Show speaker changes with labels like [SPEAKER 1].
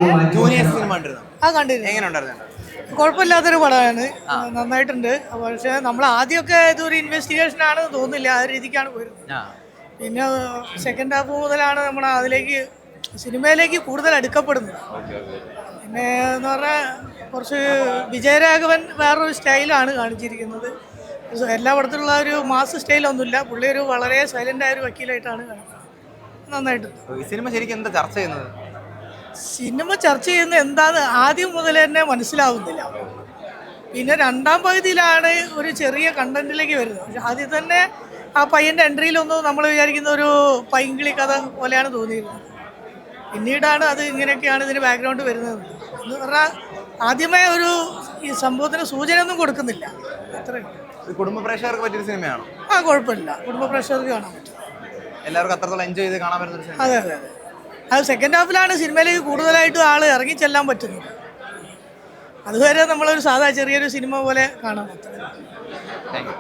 [SPEAKER 1] Juniors cinema കണ്ടിരുന്നു.
[SPEAKER 2] കണ്ടിരുന്നു.
[SPEAKER 1] എങ്ങനെ ഉണ്ടായിരുന്നു?
[SPEAKER 2] കുഴപ്പമില്ലാത്തൊരു പടമാണ്, നന്നായിട്ടുണ്ട്. പക്ഷേ നമ്മൾ ആദ്യമൊക്കെ ഇതൊരു ഇൻവെസ്റ്റിഗേഷൻ ആണെന്ന് തോന്നുന്നില്ല, ആ രീതിക്കാണ് പോയിരുന്നത്. പിന്നെ സെക്കൻഡ് ഹാഫ് മുതലാണ് നമ്മൾ അതിലേക്ക് സിനിമയിലേക്ക് കൂടുതൽ അടുക്കപ്പെടുന്നത്. പിന്നെ എന്ന് പറഞ്ഞാൽ കുറച്ച് വിജയരാഘവൻ വേറൊരു സ്റ്റൈലാണ് കാണിച്ചിരിക്കുന്നത്. എല്ലാ പടത്തിലുള്ള ഒരു മാസ് സ്റ്റൈലൊന്നുമില്ല. പുള്ളി ഒരു വളരെ സൈലൻ്റ് ആയ ഒരു വക്കീലായിട്ടാണ് കാണിക്കുന്നത്. നന്നായിട്ടുണ്ട്.
[SPEAKER 1] സിനിമ ശരിക്കും എന്താ ചർച്ച ചെയ്യുന്നത്?
[SPEAKER 2] സിനിമ ചർച്ച ചെയ്യുന്നത് എന്താന്ന് ആദ്യം മുതൽ തന്നെ മനസ്സിലാവുന്നില്ല. പിന്നെ രണ്ടാം പകുതിയിലാണ് ഒരു ചെറിയ കണ്ടന്റിലേക്ക് വരുന്നത്. പക്ഷെ ആദ്യം തന്നെ ആ പയ്യൻ്റെ എൻട്രിയിലൊന്നും നമ്മൾ വിചാരിക്കുന്ന ഒരു പൈങ്കിളി കഥ പോലെയാണ് തോന്നിയിരുന്നത്. പിന്നീടാണ് അത് ഇങ്ങനെയൊക്കെയാണ് ഇതിന് ബാക്ക്ഗ്രൗണ്ട് വരുന്നത് എന്ന് പറഞ്ഞാൽ ആദ്യമേ ഒരു ഈ സംഭവത്തിന് സൂചനയൊന്നും കൊടുക്കുന്നില്ല. അത്രയും
[SPEAKER 1] കുടുംബ പ്രേക്ഷകർക്ക് പറ്റിയ സിനിമയാണോ?
[SPEAKER 2] കുഴപ്പമില്ല, കുടുംബ പ്രേക്ഷകർക്ക് കാണാൻ പറ്റും.
[SPEAKER 1] എല്ലാവർക്കും അത്രത്തോളം എൻജോയ് ചെയ്ത് കാണാൻ പറ്റുന്ന സിനിമ.
[SPEAKER 2] അതെ അതെ അതെ. അത് സെക്കൻഡ് ഹാഫിലാണ് സിനിമയിലേക്ക് കൂടുതലായിട്ടും ആൾ ഇറങ്ങി ചെല്ലാൻ പറ്റുന്നത്. അതുവരെ നമ്മളൊരു സാധാ ചെറിയൊരു സിനിമ പോലെ കാണാൻ പറ്റും.
[SPEAKER 1] Thank you.